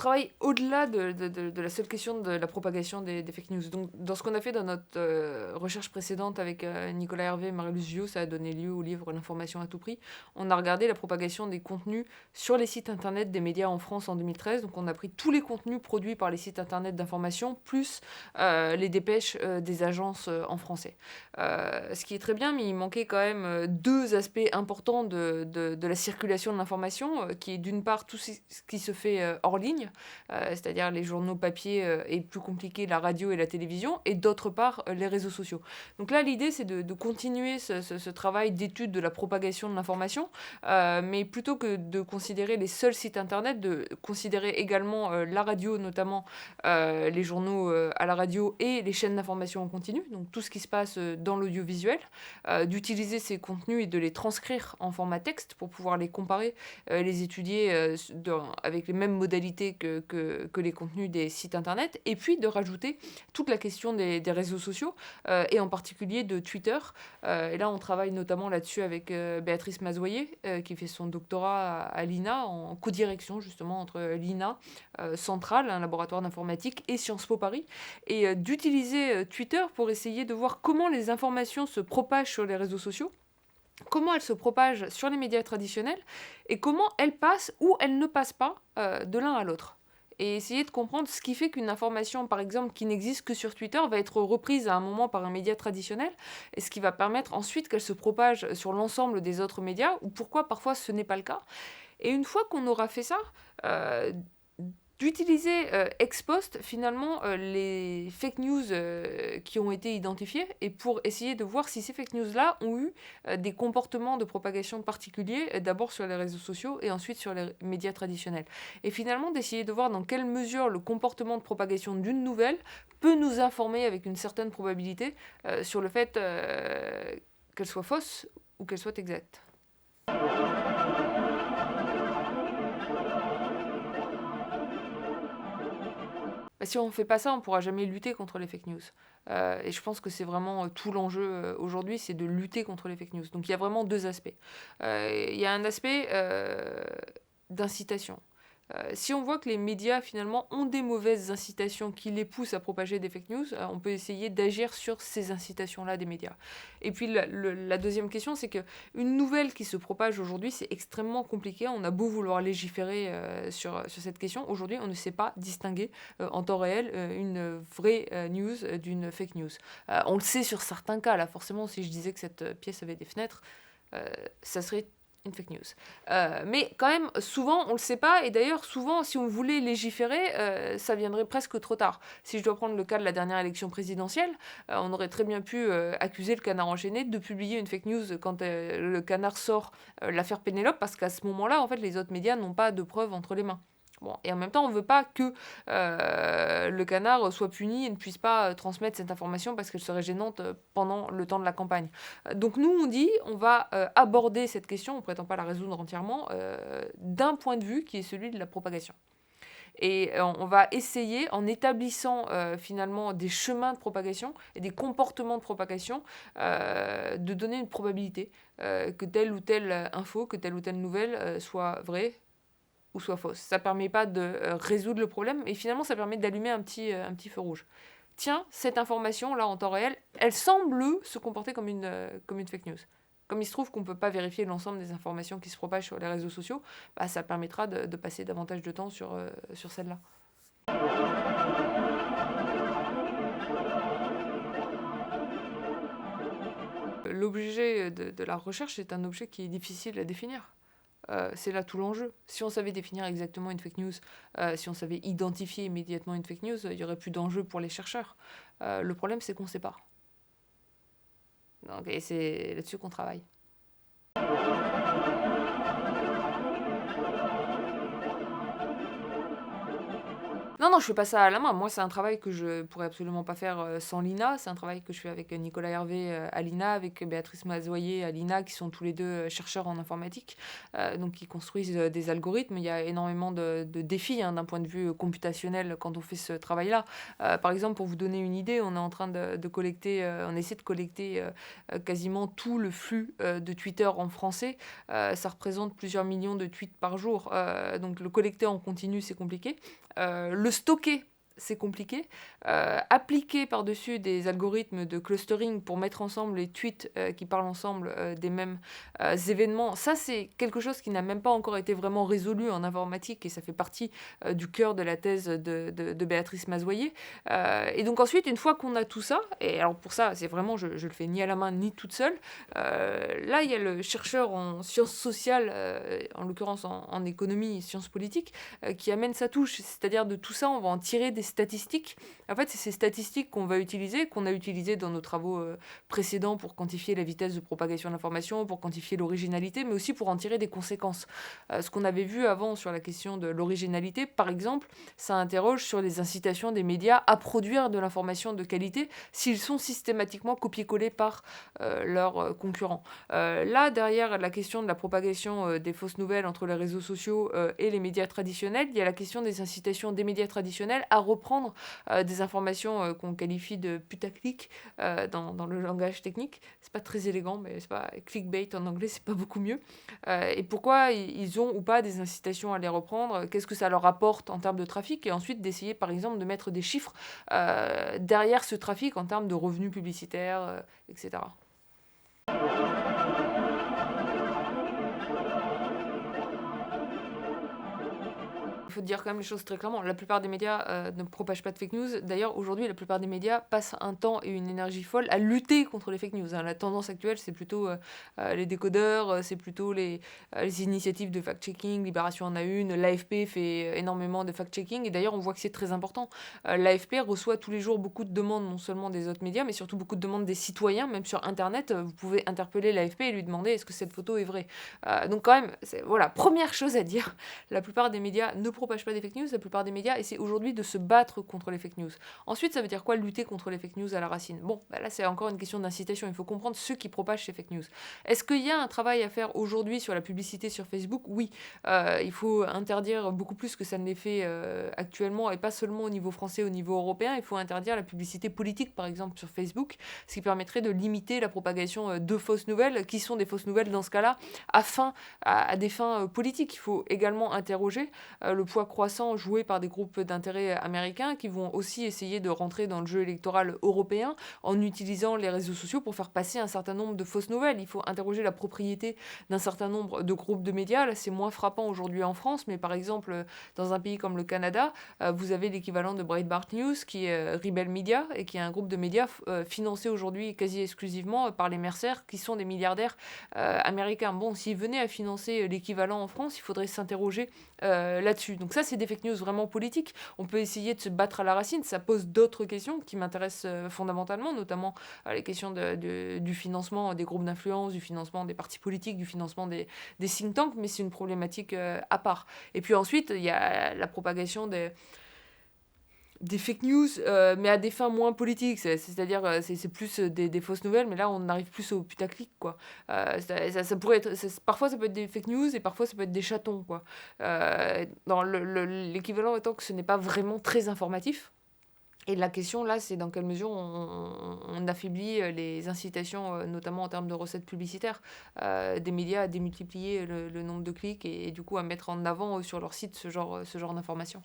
travaille au-delà de la seule question de la propagation des fake news. Donc, dans ce qu'on a fait dans notre recherche précédente avec Nicolas Hervé et Marie-Luce Viau, ça a donné lieu au livre L'information à tout prix. On a regardé la propagation des contenus sur les sites internet des médias en France en 2013. Donc, on a pris tous les contenus produits par les sites internet d'information, plus les dépêches des agences en français. Ce qui est très bien, mais il manquait quand même deux aspects importants de la circulation de l'information, qui est d'une part tout ce qui se fait hors ligne, c'est-à-dire les journaux papier et plus compliqué, la radio et la télévision, et d'autre part les réseaux sociaux. Donc là, l'idée, c'est de continuer ce travail d'étude de la propagation de l'information, mais plutôt que de considérer les seuls sites internet, de considérer également la radio, notamment les journaux à la radio et les chaînes d'information en continu, donc tout ce qui se passe dans l'audiovisuel, d'utiliser ces contenus et de les transcrire en format texte pour pouvoir les comparer, les étudier avec les mêmes modalités que les contenus des sites internet, et puis de rajouter toute la question des réseaux sociaux, et en particulier de Twitter. Et là, on travaille notamment là-dessus avec Béatrice Mazoyer, qui fait son doctorat à l'INA, en codirection justement entre l'INA, Centrale, un laboratoire d'informatique, et Sciences Po Paris, et d'utiliser Twitter pour essayer de voir comment les informations se propagent sur les réseaux sociaux, comment elles se propagent sur les médias traditionnels, et comment elles passent ou elles ne passent pas de l'un à l'autre. Et essayer de comprendre ce qui fait qu'une information, par exemple, qui n'existe que sur Twitter, va être reprise à un moment par un média traditionnel, et ce qui va permettre ensuite qu'elle se propage sur l'ensemble des autres médias, ou pourquoi parfois ce n'est pas le cas. Et une fois qu'on aura fait ça, d'utiliser ex post finalement les fake news qui ont été identifiées, et pour essayer de voir si ces fake news-là ont eu des comportements de propagation particuliers, d'abord sur les réseaux sociaux et ensuite sur les médias traditionnels. Et finalement d'essayer de voir dans quelle mesure le comportement de propagation d'une nouvelle peut nous informer avec une certaine probabilité sur le fait qu'elle soit fausse ou qu'elle soit exacte. Si on ne fait pas ça, on ne pourra jamais lutter contre les fake news. Et je pense que c'est vraiment tout l'enjeu aujourd'hui, c'est de lutter contre les fake news. Donc il y a vraiment deux aspects. Il y a un aspect d'incitation. Si on voit que les médias, finalement, ont des mauvaises incitations qui les poussent à propager des fake news, on peut essayer d'agir sur ces incitations-là des médias. Et puis, la deuxième question, c'est qu'une nouvelle qui se propage aujourd'hui, c'est extrêmement compliqué. On a beau vouloir légiférer sur cette question. Aujourd'hui, on ne sait pas distinguer en temps réel une vraie news d'une fake news. On le sait sur certains cas. Là, forcément, si je disais que cette pièce avait des fenêtres, ça serait une fake news. Mais quand même, souvent, on ne le sait pas. Et d'ailleurs, souvent, si on voulait légiférer, ça viendrait presque trop tard. Si je dois prendre le cas de la dernière élection présidentielle, on aurait très bien pu accuser le Canard enchaîné de publier une fake news quand le Canard sort l'affaire Pénélope, parce qu'à ce moment-là, en fait, les autres médias n'ont pas de preuves entre les mains. Bon, et en même temps, on ne veut pas que le Canard soit puni et ne puisse pas transmettre cette information parce qu'elle serait gênante pendant le temps de la campagne. Donc nous, on dit, on va aborder cette question, on ne prétend pas la résoudre entièrement, d'un point de vue qui est celui de la propagation. Et on va essayer, en établissant finalement des chemins de propagation et des comportements de propagation, de donner une probabilité que telle ou telle info, que telle ou telle nouvelle soit vraie ou soit fausse. Ça ne permet pas de résoudre le problème, et finalement ça permet d'allumer un petit feu rouge. Tiens, cette information-là en temps réel, elle semble se comporter comme une fake news. Comme il se trouve qu'on ne peut pas vérifier l'ensemble des informations qui se propagent sur les réseaux sociaux, ça permettra de passer davantage de temps sur celle-là. L'objet de la recherche est un objet qui est difficile à définir. C'est là tout l'enjeu. Si on savait définir exactement une fake news, si on savait identifier immédiatement une fake news, il n'y aurait plus d'enjeu pour les chercheurs. Le problème, c'est qu'on ne sait pas. Et c'est là-dessus qu'on travaille. Non, non, je fais pas ça à la main. Moi, c'est un travail que je pourrais absolument pas faire sans l'INA. C'est un travail que je fais avec Nicolas Hervé à l'INA, avec Béatrice Mazoyer à l'INA, qui sont tous les deux chercheurs en informatique. Donc, ils construisent des algorithmes. Il y a énormément de défis d'un point de vue computationnel quand on fait ce travail-là. Par exemple, pour vous donner une idée, on est en train de collecter, on essaie de collecter quasiment tout le flux de Twitter en français. Ça représente plusieurs millions de tweets par jour. Donc, le collecter en continu, c'est compliqué. Le stocker, c'est compliqué. Appliquer par-dessus des algorithmes de clustering pour mettre ensemble les tweets qui parlent ensemble des mêmes événements, ça c'est quelque chose qui n'a même pas encore été vraiment résolu en informatique et ça fait partie du cœur de la thèse de Béatrice Mazoyer. Et donc ensuite, une fois qu'on a tout ça, et alors pour ça, c'est vraiment, je le fais ni à la main ni toute seule, là il y a le chercheur en sciences sociales, en l'occurrence en économie et sciences politiques, qui amène sa touche. C'est-à-dire de tout ça, on va en tirer des statistiques. En fait, c'est ces statistiques qu'on va utiliser, qu'on a utilisées dans nos travaux précédents pour quantifier la vitesse de propagation de l'information, pour quantifier l'originalité, mais aussi pour en tirer des conséquences. Ce qu'on avait vu avant sur la question de l'originalité, par exemple, ça interroge sur les incitations des médias à produire de l'information de qualité s'ils sont systématiquement copiés-collés par leurs concurrents. Là, derrière la question de la propagation des fausses nouvelles entre les réseaux sociaux et les médias traditionnels, il y a la question des incitations des médias traditionnels à reprendre des informations qu'on qualifie de putaclic dans le langage technique. C'est pas très élégant, mais c'est pas clickbait en anglais, c'est pas beaucoup mieux. Et pourquoi ils ont ou pas des incitations à les reprendre, qu'est-ce que ça leur apporte en termes de trafic, et ensuite d'essayer par exemple de mettre des chiffres derrière ce trafic en termes de revenus publicitaires, etc. Il faut dire quand même les choses très clairement. La plupart des médias ne propagent pas de fake news. D'ailleurs, aujourd'hui, la plupart des médias passent un temps et une énergie folle à lutter contre les fake news. La tendance actuelle, c'est plutôt les décodeurs, c'est plutôt les initiatives de fact-checking. Libération en a une, l'AFP fait énormément de fact-checking. Et d'ailleurs, on voit que c'est très important. L'AFP reçoit tous les jours beaucoup de demandes, non seulement des autres médias, mais surtout beaucoup de demandes des citoyens. Même sur Internet, vous pouvez interpeller l'AFP et lui demander est-ce que cette photo est vraie. Donc quand même, voilà, première chose à dire, la plupart des médias ne propagent pas des fake news, la plupart des médias essaient aujourd'hui de se battre contre les fake news. Ensuite, ça veut dire quoi lutter contre les fake news à la racine? Bon, là c'est encore une question d'incitation, il faut comprendre ceux qui propagent ces fake news. Est-ce qu'il y a un travail à faire aujourd'hui sur la publicité sur Facebook? Oui, il faut interdire beaucoup plus que ça ne l'est fait actuellement, et pas seulement au niveau français, au niveau européen, il faut interdire la publicité politique par exemple sur Facebook, ce qui permettrait de limiter la propagation de fausses nouvelles, qui sont des fausses nouvelles dans ce cas-là, à des fins politiques. Il faut également interroger le poids croissant joué par des groupes d'intérêt américains qui vont aussi essayer de rentrer dans le jeu électoral européen en utilisant les réseaux sociaux pour faire passer un certain nombre de fausses nouvelles. Il faut interroger la propriété d'un certain nombre de groupes de médias. Là, c'est moins frappant aujourd'hui en France, mais par exemple, dans un pays comme le Canada, vous avez l'équivalent de Breitbart News, qui est Rebel Media, et qui est un groupe de médias financé aujourd'hui quasi exclusivement par les Mercer, qui sont des milliardaires américains. Bon, s'ils venaient à financer l'équivalent en France, il faudrait s'interroger là-dessus. Donc ça, c'est des fake news vraiment politiques. On peut essayer de se battre à la racine. Ça pose d'autres questions qui m'intéressent fondamentalement, notamment les questions du financement des groupes d'influence, du financement des partis politiques, du financement des think tanks, mais c'est une problématique à part. Et puis ensuite, il y a la propagation des fake news, mais à des fins moins politiques. C'est-à-dire, c'est plus des fausses nouvelles, mais là, on arrive plus au putaclic, quoi. Ça pourrait être... Parfois, ça peut être des fake news, et parfois, ça peut être des chatons, quoi. Dans l'équivalent étant que ce n'est pas vraiment très informatif. Et la question, là, c'est dans quelle mesure on affaiblit les incitations, notamment en termes de recettes publicitaires, des médias à démultiplier le nombre de clics et du coup à mettre en avant sur leur site ce genre d'informations.